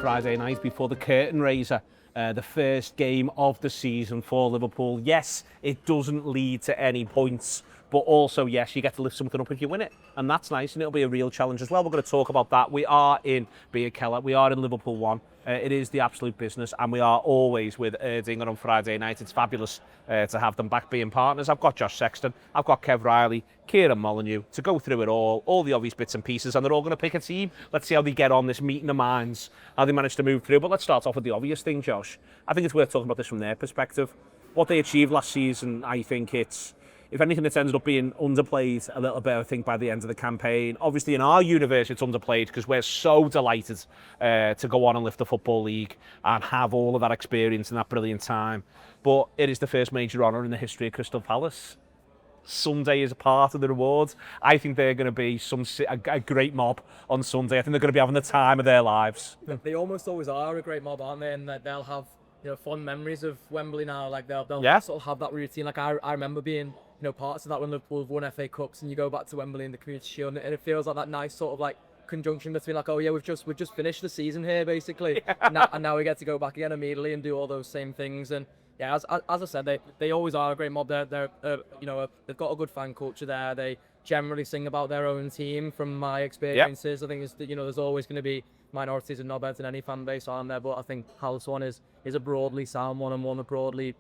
Friday night before the curtain raiser, the first game of the season for Liverpool. Yes, it doesn't lead to any points, but also, yes, you get to lift something up if you win it. And that's nice, and it'll be a real challenge as well. We're going to talk about that. We are in Beer Keller. We are in Liverpool 1. It is the absolute business, and we are always with Erdinger on Friday night. It's fabulous to have them back being partners. I've got Josh Sexton, I've got Kev Reilly, Kieran Molyneux to go through it all the obvious bits and pieces, and they're all going to pick a team. Let's see how they get on this meeting of minds, how they manage to move through. But let's start off with the obvious thing, Josh. I think it's worth talking about this from their perspective. What they achieved last season, I think it's, if anything, it's ended up being underplayed a little bit, I think, by the end of the campaign. Obviously, in our universe, it's underplayed because we're so delighted to go on and lift the Football League and have all of that experience in that brilliant time. But it is the first major honour in the history of Crystal Palace. Sunday is a part of the rewards. I think they're going to be a great mob on Sunday. I think they're going to be having the time of their lives. They almost always are a great mob, aren't they? And they'll have fond memories of Wembley now. Like they'll sort of have that routine. Like I remember being parts of that when Liverpool have won FA Cups and you go back to Wembley in the Community Shield and it feels like that nice sort of like conjunction between like, oh yeah, we've just finished the season here basically, and now we get to go back again immediately and do all those same things. And yeah, as I said, they always are a great mob. They've got a good fan culture there. They generally sing about their own team from my experiences. I think there's always going to be minorities and knobheads in any fan base on there, but I think Palace one is a broadly sound one and one that broadly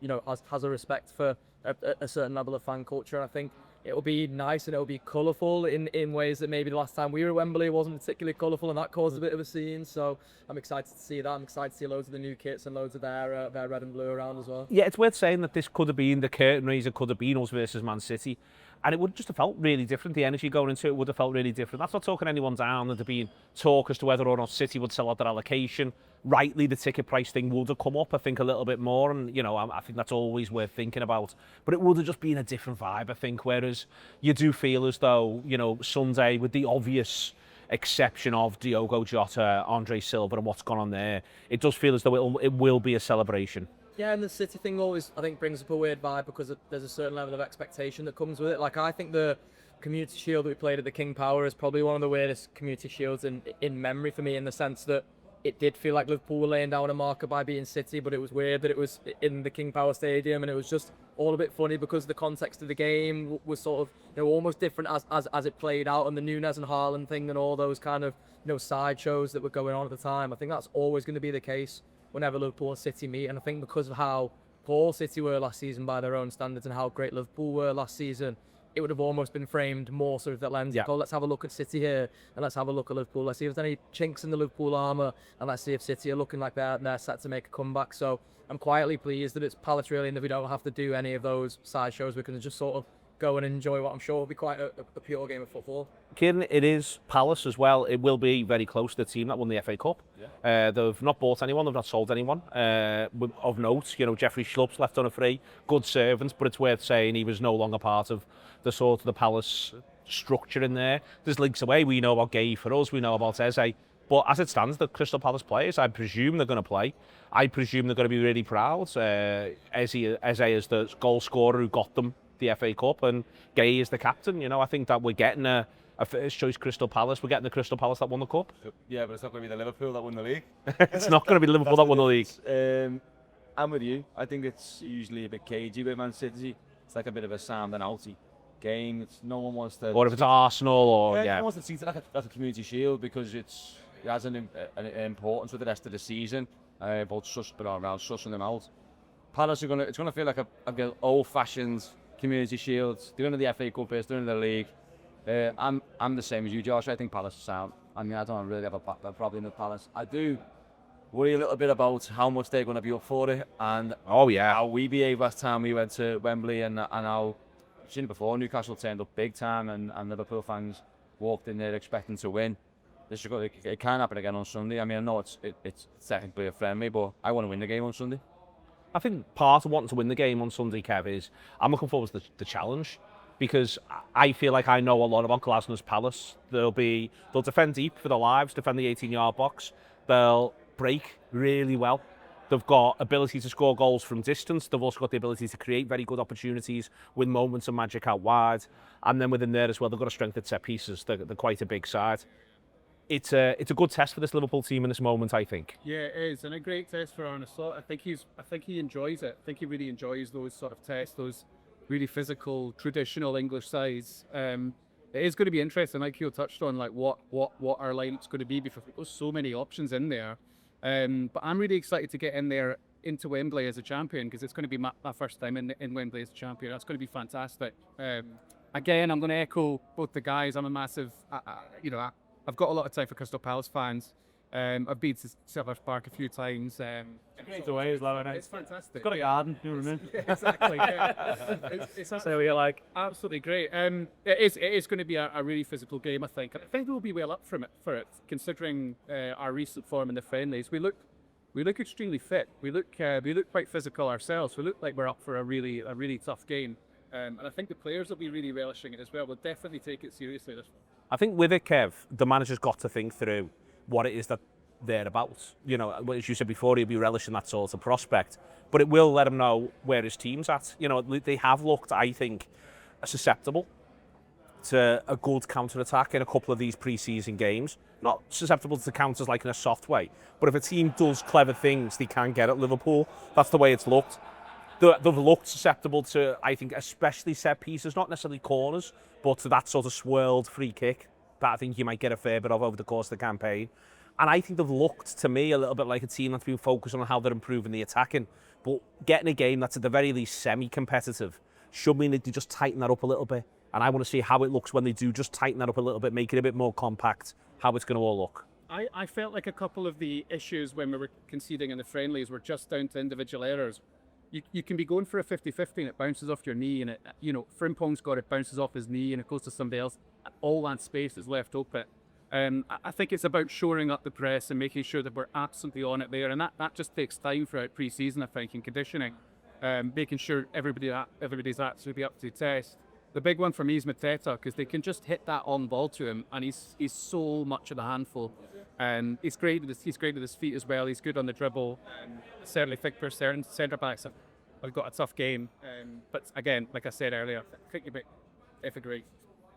has a respect for a certain level of fan culture. And I think it'll be nice and it'll be colourful in ways that maybe the last time we were at Wembley wasn't particularly colourful, and that caused a bit of a scene. So I'm excited to see that. I'm excited to see loads of the new kits and loads of their red and blue around as well. Yeah, it's worth saying that this could have been the curtain raiser, could have been us versus Man City, and it would just have felt really different. The energy going into it would have felt really different. That's not talking anyone down. There'd have been talk as to whether or not City would sell out their allocation. Rightly, the ticket price thing would have come up, I think, a little bit more, and I think that's always worth thinking about. But it would have just been a different vibe, I think. Whereas you do feel as though Sunday, with the obvious exception of Diogo Jota, Andre Silva, and what's gone on there, it does feel as though it will be a celebration. Yeah, and the City thing always, I think, brings up a weird vibe because there's a certain level of expectation that comes with it. Like, I think the Community Shield that we played at the King Power is probably one of the weirdest Community Shields in memory for me, in the sense that it did feel like Liverpool were laying down a marker by being City, but it was weird that it was in the King Power Stadium, and it was just all a bit funny because the context of the game was sort of almost different as it played out, and the Núñez and Haaland thing and all those kind of sideshows that were going on at the time. I think that's always going to be the case whenever Liverpool and City meet, and I think because of how poor City were last season by their own standards and how great Liverpool were last season, it would have almost been framed more sort of that lens. Yeah. Let's have a look at City here and let's have a look at Liverpool. Let's see if there's any chinks in the Liverpool armour, and let's see if City are looking like they're set to make a comeback. So I'm quietly pleased that it's Palace really, and that we don't have to do any of those sideshows. We can just sort of go and enjoy what I'm sure will be quite a pure game of football. Kieran, it is Palace as well. It will be very close to the team that won the FA Cup. Yeah. They've not bought anyone, they've not sold anyone of note. Jeffrey Schlupp's left on a free, good servant, but it's worth saying he was no longer part of the Palace structure in there. There's links away. We know about Gay for us, we know about Eze. But as it stands, the Crystal Palace players, I presume they're going to play. I presume they're going to be really proud. Eze is the goal scorer who got them the FA Cup, and Gay is the captain. I think that we're getting a first choice Crystal Palace. We're getting the Crystal Palace that won the Cup. Yeah, but it's not going to be the Liverpool that won the league. It's not going to be the Liverpool that won the league. I'm with you. I think it's usually a bit cagey with Man City. It's like a bit of a sound and outy game. No one wants to. Or if it's Arsenal, or no one wants to see it like a Community Shield because it has an importance with the rest of the season. About sussing them out. Palace it's gonna feel like a old-fashioned Community Shield. They're in the FA Cup, they're in the league. I'm the same as you, Josh. I think Palace is sound. I mean, I don't really have a problem with Palace. I do worry a little bit about how much they're going to be up for it, and how we behaved last time we went to Wembley, and how I've seen it before. Newcastle turned up big time, and Liverpool fans walked in there expecting to win. It can happen again on Sunday. I mean, I know it's technically a friendly, but I want to win the game on Sunday. I think part of wanting to win the game on Sunday, Kev, is I'm looking forward to the challenge, because I feel like I know a lot about Glasnow's Palace. They'll defend deep for their lives, defend the 18-yard box. They'll break really well. They've got ability to score goals from distance. They've also got the ability to create very good opportunities with moments of magic out wide. And then within there as well, they've got a strength at set pieces. They're quite a big side. it's a good test for this Liverpool team in this moment, I think. Yeah, it is, and a great test for Arne Slot. I think he enjoys it. I think he really enjoys those sort of tests, those really physical, traditional English sides. It is going to be interesting, like Kieran touched on, like what our lineup's going to be, because there's so many options in there. But I'm really excited to get in there into Wembley as a champion, because it's going to be my first time in Wembley as a champion. That's going to be fantastic. Again, I'm going to echo both the guys. I'm a massive, I've got a lot of time for Crystal Palace fans. I've been to Selhurst Park a few times. Great away as well, isn't it? It's fantastic. It's got a garden, you know what I mean? Yeah, exactly. Yeah. It's So we're like, absolutely great. It is going to be a really physical game, I think. And I think we'll be well up for it, considering our recent form in the friendlies. We look extremely fit. We look quite physical ourselves. We look like we're up for a really tough game. And I think the players will be really relishing it as well. We'll definitely take it seriously this one. I think with it, Kev, the manager's got to think through what it is that they're about. You know, as you said before, he'll be relishing that sort of prospect, but it will let him know where his team's at. You know, they have looked, I think, susceptible to a good counter-attack in a couple of these pre-season games. Not susceptible to counters like in a soft way, but if a team does clever things, they can get at Liverpool. That's the way it's looked. They've looked susceptible to, I think, especially set pieces, not necessarily corners, but to that sort of swirled free kick that I think you might get a fair bit of over the course of the campaign. And I think they've looked, to me, a little bit like a team that's been focused on how they're improving the attacking. But getting a game that's at the very least semi-competitive should mean that they just tighten that up a little bit. And I want to see how it looks when they do just tighten that up a little bit, make it a bit more compact, how it's going to all look. I felt like a couple of the issues when we were conceding in the friendlies were just down to individual errors. You can be going for a 50-50 and it bounces off your knee, and it, Frimpong's got it, bounces off his knee and it goes to somebody else. All that space is left open. I think it's about shoring up the press and making sure that we're absolutely on it there, and that just takes time throughout pre-season, I think, in conditioning, making sure everybody's absolutely up to test. The big one for me is Mateta, because they can just hit that on ball to him, and he's so much of a handful. He's great with his feet as well. He's good on the dribble. Certainly think for certain centre backs have got a tough game. But again, like I said earlier, I think you'd be if agree.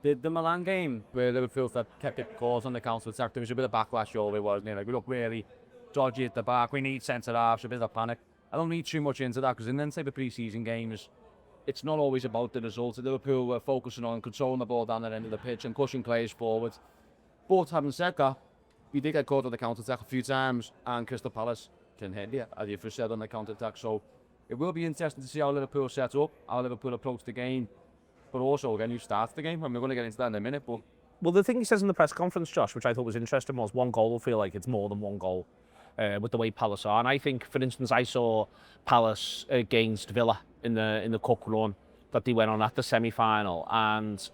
The Milan game, where Liverpool kept it calls on the council attack, there was a bit of backlash all there, wasn't it? Like, we look really dodgy at the back, we need centre-halves, a bit of panic. I don't read too much into that, because in them type of pre-season games, it's not always about the result. Liverpool were focusing on controlling the ball down the end of the pitch and pushing players forward. But having said that, we did get caught on the counter-attack a few times, and Crystal Palace can hit you, as you've just said, on the counter-attack. So it will be interesting to see how Liverpool set up, how Liverpool approach the game, but also again who starts the game. And we're going to get into that in a minute. But well, the thing he says in the press conference, Josh, which I thought was interesting, was one goal will feel like it's more than one goal with the way Palace are. And I think, for instance, I saw Palace against Villa in the cup run that they went on at the semi-final, and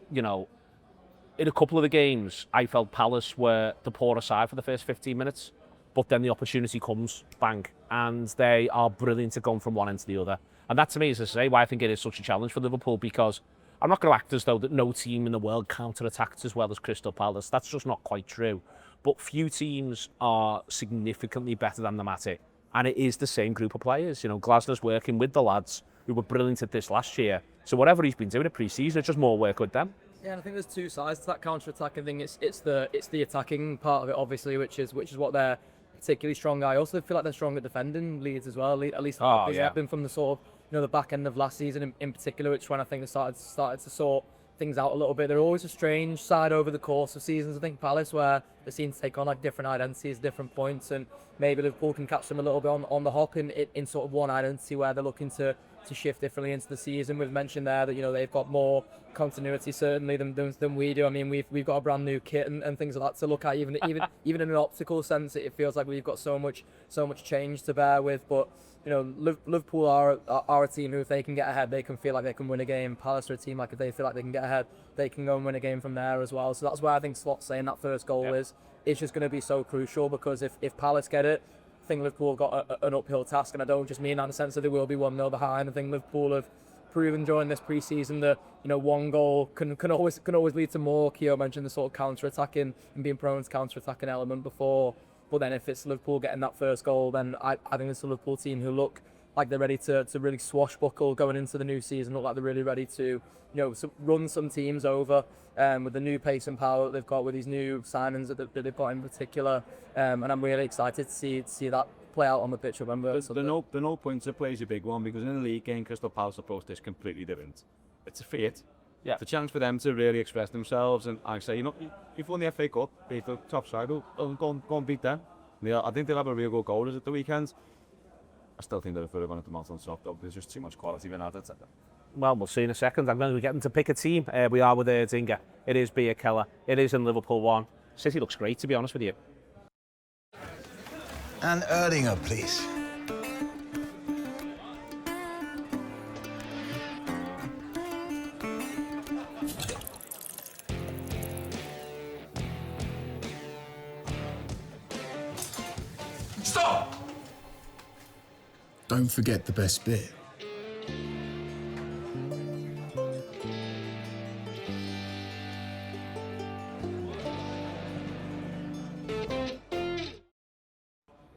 in a couple of the games, I felt Palace were the poorer side for the first 15 minutes, but then the opportunity comes, bang, and they are brilliant at going from one end to the other. And that, to me, is, as I say, why I think it is such a challenge for Liverpool, because I'm not going to act as though that no team in the world counter-attacked as well as Crystal Palace. That's just not quite true. But few teams are significantly better than them at it. And it is the same group of players. Glasner's working with the lads who were brilliant at this last year. So whatever he's been doing at pre-season, it's just more work with them. Yeah, and I think there's two sides to that counter-attacking thing. It's the attacking part of it, obviously, which is what they're particularly strong. I also feel like they're strong at defending Leeds as well. At least they have been from the sort of the back end of last season in particular, which when I think they started to sort things out a little bit. They're always a strange side over the course of seasons. I think Palace, where they seem to take on like different identities, different points, and maybe Liverpool can catch them a little bit on the hop in sort of one identity where they're looking to shift differently into the season. We've mentioned there that they've got more continuity certainly than we do. I mean, we've got a brand new kit and things like that to look at. Even in an optical sense, it feels like we've got so much change to bear with. But Liverpool are a team who, if they can get ahead, they can feel like they can win a game. Palace are a team like if they feel like they can get ahead, they can go and win a game from there as well. So that's where I think Slot's saying that first goal is just going to be so crucial, because if Palace get it, I think Liverpool have got an uphill task, and I don't just mean that in the sense that they will be 1-0 behind. I think Liverpool have proven during this pre-season that one goal can always lead to more. Kieran mentioned the sort of counter-attacking and being prone to counter-attacking element before. But then if it's Liverpool getting that first goal, then I think it's a Liverpool team who look like they're ready to really swashbuckle going into the new season. Look like they're really ready to run some teams over with the new pace and power that they've got with these new signings that they've got in particular. And I'm really excited to see that play out on the pitch. The no points to play is a big one, because in the league game, Crystal Palace approach this completely different. It's a fate. Yeah. It's a chance for them to really express themselves, and I say, you've won the FA Cup, beat the top side, go and beat them. Yeah, I think they'll have a real good goal at the weekend. I still think they're further going to the mountain top, though. There's just too much quality being added. Well, we'll see in a second. I'm going to get them to pick a team. We are with Erdinger. It is Biakella. It is in Liverpool 1. City looks great, to be honest with you. And Erdinger, please. Stop! Don't forget the best bit.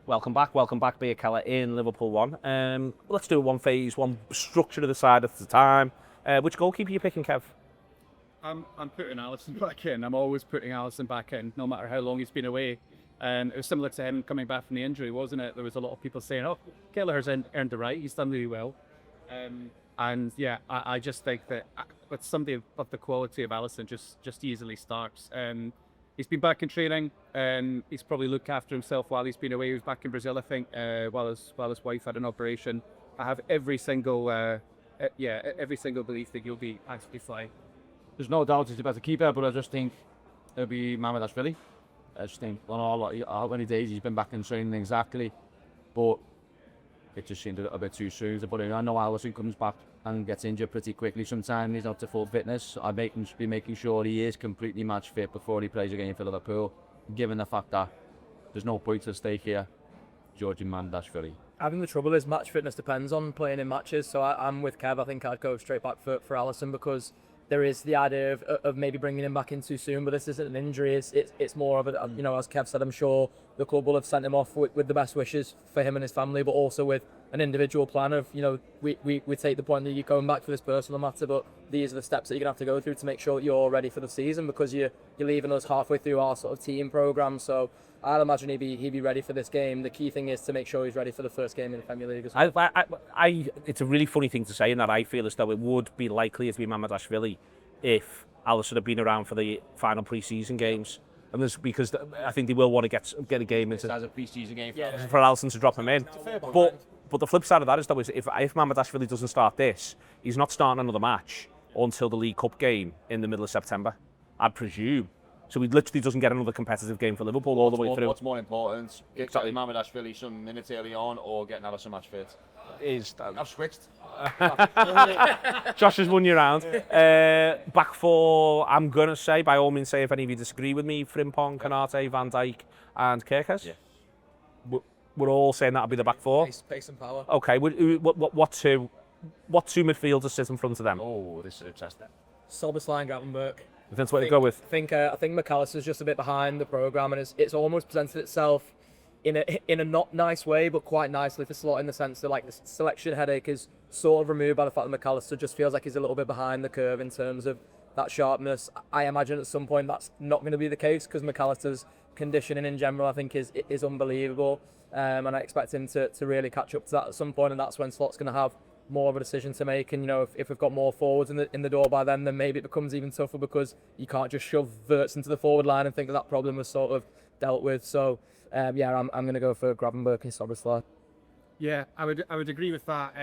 Welcome back, Biakella in Liverpool 1. Let's do one phase, one structure to the side at a time. Which goalkeeper are you picking, Kev? I'm putting Alisson back in. I'm always putting Alisson back in, no matter how long he's been away. And it was similar to him coming back from the injury, wasn't it? There was a lot of people saying, "Oh, Kelleher's earned the right. He's done really well." And yeah, I just think that with somebody of the quality of Alisson, just easily starts. He's been back in training, and he's probably looked after himself while he's been away. He was back in Brazil, I think, while his wife had an operation. I have every single belief that he'll be actually fine. There's no doubt he's a better keeper, but I just think it'll be Mamardashvili. I just think on how many days he's been back in training exactly, but it just seemed a bit too soon to put in. I know Alisson comes back and gets injured pretty quickly sometimes. He's not to full fitness. I'd be making sure he is completely match fit before he plays a game for Liverpool, given the fact that there's no point at stake here. Georgi Mamardashvili. I think the trouble is match fitness depends on playing in matches, so I'm with Kev. I think I'd go straight back for Alisson, because there is the idea of maybe bringing him back in too soon, but this isn't an injury. It's more of a, as Kev said, I'm sure the club will have sent him off with the best wishes for him and his family, but also with an individual plan of, we take the point that you're going back for this personal matter, but these are the steps that you're going to have to go through to make sure that you're ready for the season, because you're leaving us halfway through our sort of team programme. So I'd imagine he'd be ready for this game. The key thing is to make sure he's ready for the first game in the Premier League as well. It's a really funny thing to say, in that I feel as though it would be likely to be Mamardashvili if Alisson had been around for the final pre-season games. And this because I think they will want to get a game into As a pre-season game for Alisson to drop him in. But the flip side of that is, though, is if Mamardashvili doesn't start this, he's not starting another match until the League Cup game in the middle of September, I'd presume. So he literally doesn't get another competitive game for Liverpool all the way through. What's more important? Exactly. Getting Mamardashvili some minutes early on, or getting Alisson match fit? I've switched. Josh has won your round. Back four, I'm going to say, by all means, say if any of you disagree with me, Frimpong, Konate, Van Dijk and Kerkers. Yeah. We're all saying that'll be the back four. Pace and power. Okay, what two midfielders sit in front of them? Oh, this is interesting. Szoboszlai and Gravenberch. That's what to go with. I think McAllister's just a bit behind the programme, and it's almost presented itself in a not nice way, but quite nicely for Slot, in the sense that the selection headache is sort of removed by the fact that McAllister just feels like he's a little bit behind the curve in terms of that sharpness. I imagine at some point that's not going to be the case, because McAllister's conditioning in general I think is unbelievable, and I expect him to really catch up to that at some point, and that's when Slot's going to have more of a decision to make. And if we've got more forwards in the door by then maybe it becomes even tougher, because you can't just shove Wirtz into the forward line and think that problem was sort of dealt with. So I'm going to go for Gravenberch and Szoboszlai. Yeah, I would agree with that.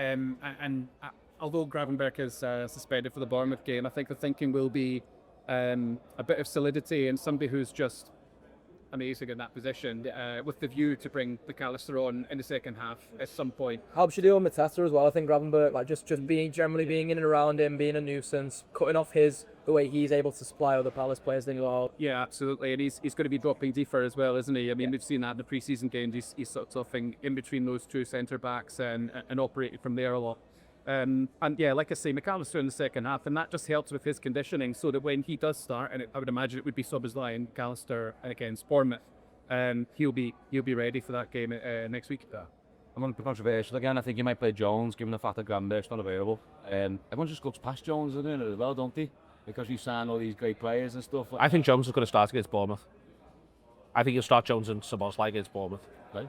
Although Gravenberch is suspended for the Bournemouth game, I think the thinking will be a bit of solidity and somebody who's just amazing in that position, with the view to bring McAllister on in the second half at some point. Helps you deal with Mateta as well. I think Gravenberch, just being in and around him, being a nuisance, cutting off the way he's able to supply other Palace players than you are. Yeah, absolutely, and he's going to be dropping deeper as well, isn't he? I mean, we've seen that in the pre-season games. He's sort of in between those two centre backs and operating from there a lot. And yeah, like I say, McAllister in the second half, and that just helps with his conditioning, so that when he does start, and I would imagine it would be Szoboszlai and McAllister against Bournemouth, he'll be ready for that game next week. I'm going to be controversial again. I think you might play Jones, given the fact that Gravenberch's not available. Everyone just looks past Jones doing it as well, don't they? Because he's signed all these great players and stuff. I think Jones is going to start against Bournemouth. I think he'll start Jones and Szoboszlai against Bournemouth. Right.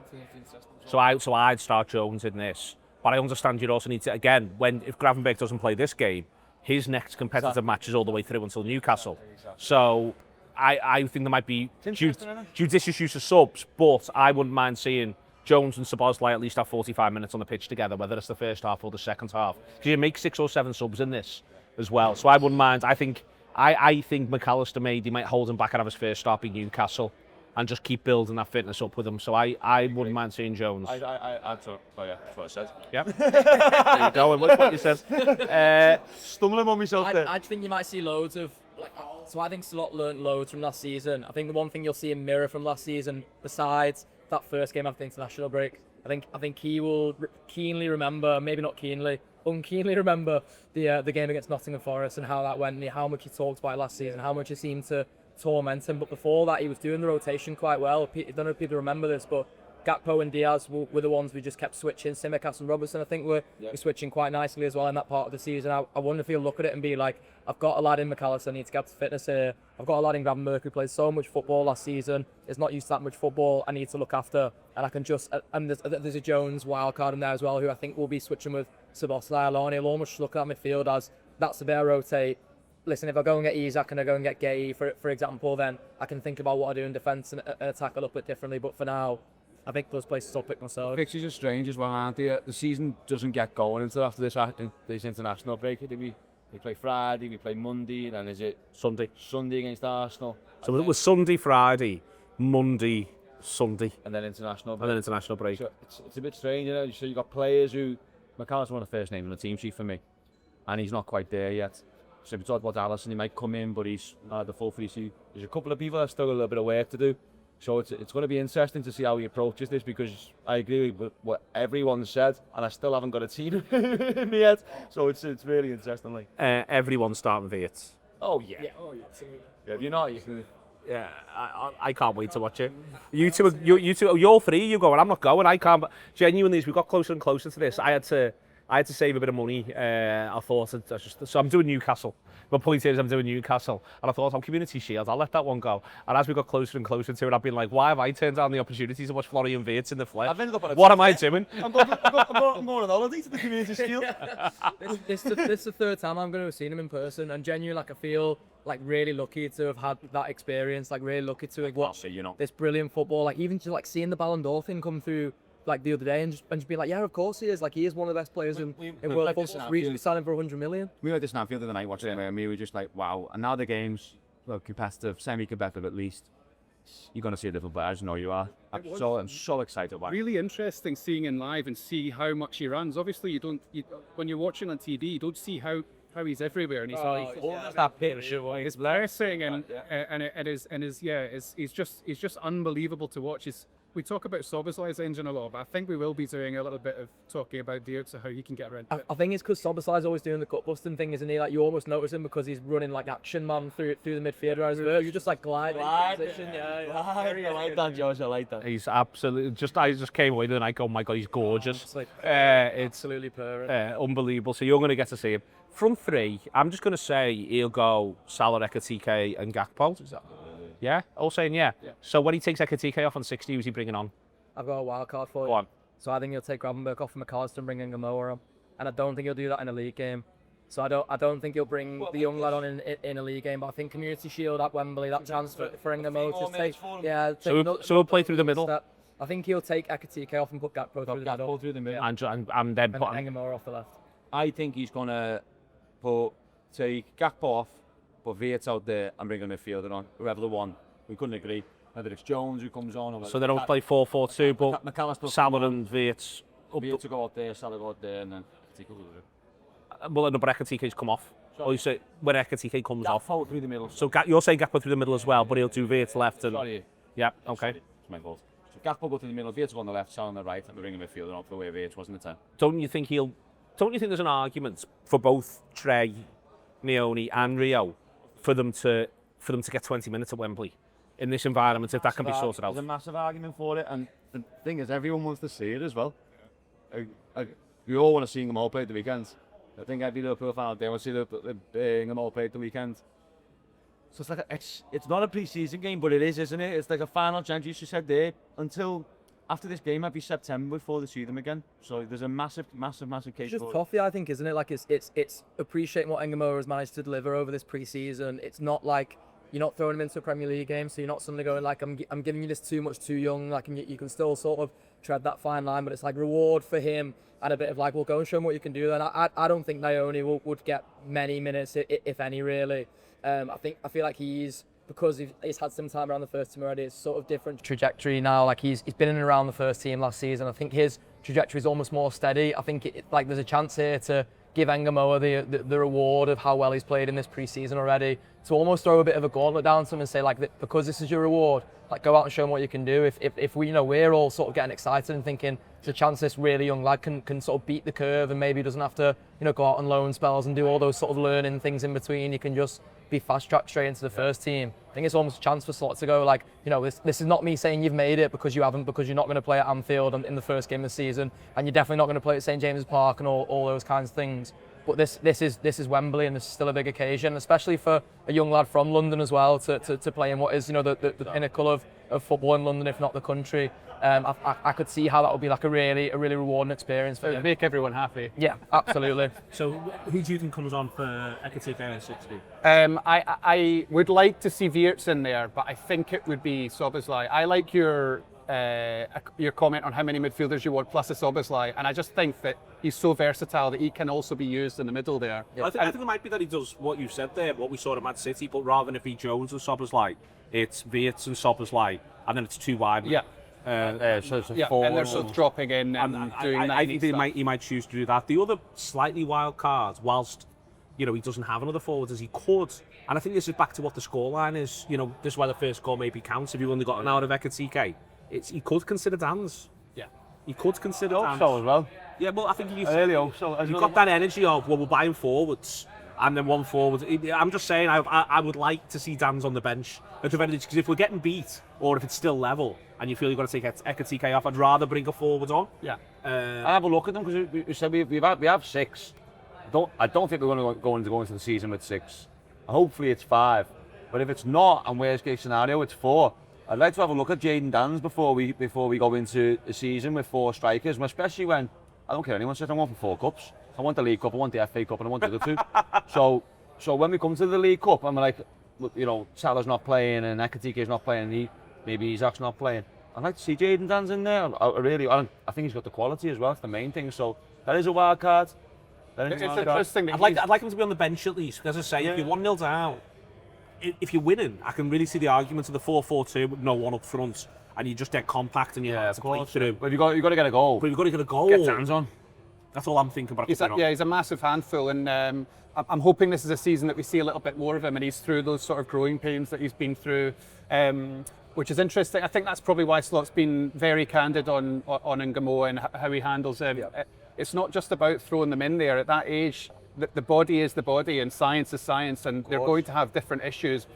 So I'd start Jones in this. But I understand you'd also need to, again, if Gravenberch doesn't play this game, his next competitive match is all the way through until Newcastle. So I think there might be judicious use of subs, but I wouldn't mind seeing Jones and Szoboszlai at least have 45 minutes on the pitch together, whether it's the first half or the second half. Because you make 6 or 7 subs in this as well. So I wouldn't mind. I think McAllister might hold him back and have his first start in Newcastle and just keep building that fitness up with him. So I wouldn't mind seeing Jones. I thought, oh yeah, that's what I said. Yeah. There you go. And what you said. Stumbling on myself there. I think you might see loads of. So I think Slot learnt loads from last season. I think the one thing you'll see him mirror from last season, besides that first game after the international break, I think he will keenly remember, maybe not keenly, unkeenly remember the game against Nottingham Forest and how that went, and how much he talked about it last season, how much it seemed to torment him. But before that, he was doing the rotation quite well. I don't know if people remember this, but Gakpo and Diaz were the ones we just kept switching. Tsimikas and Robertson, I think, were switching quite nicely as well in that part of the season. I wonder if he'll look at it and be like, I've got a lad in McAllister, I need to get to fitness here. I've got a lad in Gravenberch who played so much football last season, is not used to that much football, I need to look after. And I can just, and there's a Jones wild card in there as well, who I think will be switching with Szoboszlai alone. He'll almost look at midfield as, that's a bit of rotate. Listen, if I go and get Isak and I go and get Gay, for example, then I can think about what I do in defence and attack a little bit differently. But for now, I think those places I'll pick myself. Fixtures are strange as well, aren't they? The season doesn't get going until after this international break. They play Friday, we play Monday, and then is it Sunday against Arsenal? So it was Sunday, Friday, Monday, Sunday, and then international break. And then international break. So it's a bit strange, you know. So you've got players who McAllister's one of the first names on the team sheet for me, and he's not quite there yet. So we talked about Alisson, he might come in, but he's not at the full 3C. There's a couple of people that have still got a little bit of work to do. So it's going to be interesting to see how he approaches this, because I agree with what everyone said, and I still haven't got a team in me yet. So it's really interesting. Like everyone's starting Viet. Oh yeah. Yeah, if you're not, you can. Yeah, I can't wait to watch it. You two, you're three. You going? I'm not going. I can't. Genuinely, as we got closer and closer to this, I had to save a bit of money. I thought, so I'm doing Newcastle. My point is, I'm doing Newcastle, and I thought, I'm Community Shield, I'll let that one go. And as we got closer and closer to it, I've been like, why have I turned down the opportunity to watch Florian Wirtz in the flesh? I've ended up on a what am I doing? I'm going on holiday to the Community Shield. This is the third time I'm going to have seen him in person, and genuinely, like, I feel like really lucky to have had that experience, like really lucky to have watched this brilliant football, like even just like seeing the Ballon d'Or thing come through like the other day, and just be like, yeah, of course he is. Like, he is one of the best players in world football. Recently signed for 100 million. We were at this Anfield the other night watching it, and we were just like, wow. And now the game's competitive, semi-competitive at least. You're going to see a different player, I just know you are. I'm so excited about it. Really interesting seeing him live and see how much he runs. Obviously, when you're watching on TV, you don't see how he's everywhere, and he's that picture, boy. It's blessing, and he's just unbelievable to watch. We talk about Szoboszlai's engine a lot, but I think we will be doing a little bit of talking about Diaz, how he can get around. I think it's because Szoboszlai's always doing the cut busting thing, isn't he? Like, you almost notice him because he's running like action man through the midfield. Whereas you just like glide into position. I like that, Josh. I like that. He's absolutely I just came away and I go, oh my god, he's gorgeous. It's like, it's absolutely perfect. Unbelievable. So you're going to get to see him. Front three, I'm just going to say he'll go Salah, Ekitike and Gakpo. Yeah? All saying yeah. So when he takes Ekitike off on 60, who's he bringing on? I've got a wild card for you. Go on. So I think he'll take Gravenberch off from McAllister and bring in Gamoa on. And I don't think he'll do that in a league game. So I don't think he'll bring the young lad on in a league game. But I think Community Shield at Wembley, that chance for Gamoa to take. Yeah. So he'll play through the middle. I think he'll take Ekitike off and put Gakpo through the middle. And then put Gamoa off the left. I think he's going to take Gakpo off, put Wirtz out there and bring a midfielder on, whoever the one. We couldn't agree. Whether it's Jones who comes on or... So they don't play 4-4-2, but McAllister, Salah and Wirtz... Wirtz to go out there, Salah go out there, and then Ekitike will do it. Well, no, but Ekitike's come off. Or you say when Ekitike comes off. Gakpo through the middle. So you're saying Gakpo through the middle as well, but he'll do Wirtz left and... Sorry. Yeah, okay. It's my fault. So Gakpo go through the middle, Wirtz go on the left, Salah on the right, and we bring a midfielder on for where Wirtz wasn't the 10. Don't you think there's an argument for both Trey, Meone and Rio for them to get 20 minutes at Wembley in this environment, if that can be sorted out? There's a massive argument for it, and the thing is, everyone wants to see it as well. we all want to see them all play at the weekend. I think every Liverpool fan out there wants to see them all play at the weekend. So it's like it's not a pre-season game, but it is, isn't it? It's like a final chance. You said there until after this game, might be September before they see them again. So there's a massive case. It's just tough, I think, isn't it? Like it's appreciating what Engamoa has managed to deliver over this pre-season. It's not like you're not throwing him into a Premier League game, so you're not suddenly going like I'm giving you this too much too young. Like and you can still sort of tread that fine line, but it's like reward for him and a bit of like, well, go and show him what you can do. Then I don't think Naoni would get many minutes, if any, really. I feel like because he's had some time around the first team already, it's sort of different trajectory now. Like he's been in and around the first team last season. I think his trajectory is almost more steady. I think like there's a chance here to give Engamoa the reward of how well he's played in this pre-season already. To almost throw a bit of a gauntlet down to him and say like, because this is your reward, like go out and show him what you can do. If we, we're all sort of getting excited and thinking it's a chance this really young lad can sort of beat the curve and maybe doesn't have to go out on loan spells and do all those sort of learning things in between. You can just be fast-tracked straight into the first team. I think it's almost a chance for Slot to go like, this is not me saying you've made it because you haven't, because you're not going to play at Anfield in the first game of the season, and you're definitely not going to play at St James's Park and all those kinds of things. But this is Wembley, and this is still a big occasion, especially for a young lad from London as well to play in what is the pinnacle of football in London, if not the country. I could see how that would be like a really rewarding experience for him. Make everyone happy. Yeah, absolutely. So who do you think comes on for Atkinson and 60? I would like to see Wirtz in there, but I think it would be Szoboszlai. I like your comment on how many midfielders you want plus a Szoboszlai, and I just think that he's so versatile that he can also be used in the middle there. Yeah. I think it might be that he does what you said there, what we saw at Man City, but rather than it be Jones and Szoboszlai, it's Wirtz and Szoboszlai, and then it's two wide. Yeah. So it's a four. And they're sort of dropping in and doing that. I think he might choose to do that. The other slightly wild card, whilst he doesn't have another forward, as he could, and I think this is back to what the scoreline is. This is why the first goal maybe counts if you've only got an hour of Ekatike. He could consider Dan's. Yeah. He could consider Dan's. So as well. Yeah, well, I think I really hope so. you've got that energy of, well, we're buying forwards and then one forward. I'm just saying, I would like to see Dan's on the bench because if we're getting beat or if it's still level and you feel you've got to take Ekatike off, I'd rather bring a forward on. Yeah. I have a look at them because we said we have 6. I don't think we're going to go into the season with 6. Hopefully it's 5. But if it's not, and worst case scenario, it's 4. I'd like to have a look at Jayden Danns before we go into the season with 4 strikers, especially when I don't care anyone says I want 4 cups. I want the League Cup, I want the FA Cup, and I want the other 2. So when we come to the League Cup, I'm like, Salah's not playing and Ekatike's not playing, maybe Isaac's not playing. I'd like to see Jayden Danns in there. I think he's got the quality as well. That's the main thing. So that is a wild card. It's interesting. I'd like him to be on the bench at least. As I say, if you're 1-0 down, if you're winning, I can really see the argument of the 4-4-2 with no one up front, and you just get compact and you have to play through. But you've got to get a goal. But you've got to get a goal. Get Danns on. That's all I'm thinking about. He's a massive handful, and I'm hoping this is a season that we see a little bit more of him, and he's through those sort of growing pains that he's been through, which is interesting. I think that's probably why Slot's been very candid on Engamoa and how he handles him. Yeah. It's not just about throwing them in there. At that age, the body is the body, and science is science, and they're going to have different issues.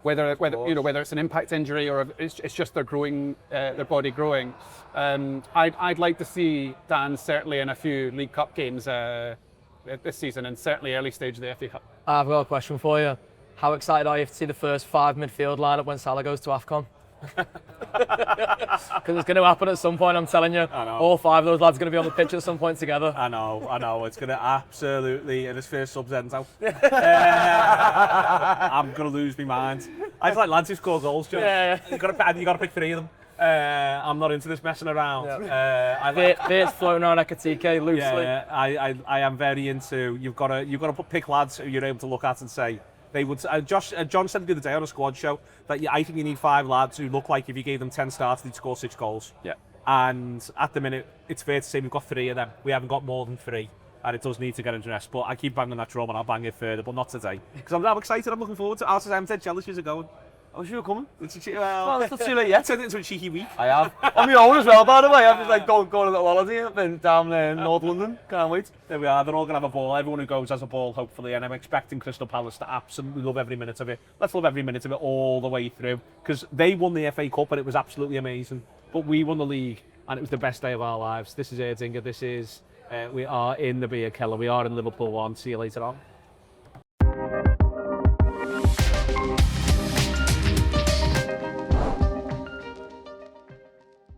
Whether it's an impact injury or it's just their body growing. I'd like to see Dan certainly in a few League Cup games this season, and certainly early stage of the FA Cup. I've got a question for you. How excited are you to see the first 5 midfield lineup when Salah goes to AFCON? Because it's going to happen at some point, I'm telling you. All 5 of those lads are going to be on the pitch at some point together. I know. It's going to absolutely, and his first subs ends out. I'm going to lose my mind. I just like lads who score goals, Joe. Yeah. You got to pick 3 of them. I'm not into this messing around. Wirtz floating around Ekatike loosely. I am very into. You've got to pick lads who you're able to look at and say. They would. John said the other day on a squad show that I think you need 5 lads who look like if you gave them 10 starts, they'd score 6 goals. Yeah. And at the minute, it's fair to say we've got 3 of them. We haven't got more than 3, and it does need to get addressed. But I keep banging that drum, and I'll bang it further, but not today because I'm excited. I'm looking forward to it. I'm dead jealous you're going. I was you were coming. Well, it's not too late yet. Turned it into a cheeky week. I have. On my own as well, by the way. I'm just like going on a little holiday. I've been down there in North London. Can't wait. There we are. They're all going to have a ball. Everyone who goes has a ball, hopefully. And I'm expecting Crystal Palace to absolutely love every minute of it. Let's love every minute of it all the way through. Because they won the FA Cup and it was absolutely amazing. But we won the league and it was the best day of our lives. This is Erdinger. This is we are in the beer keller. We are in Liverpool 1. See you later on.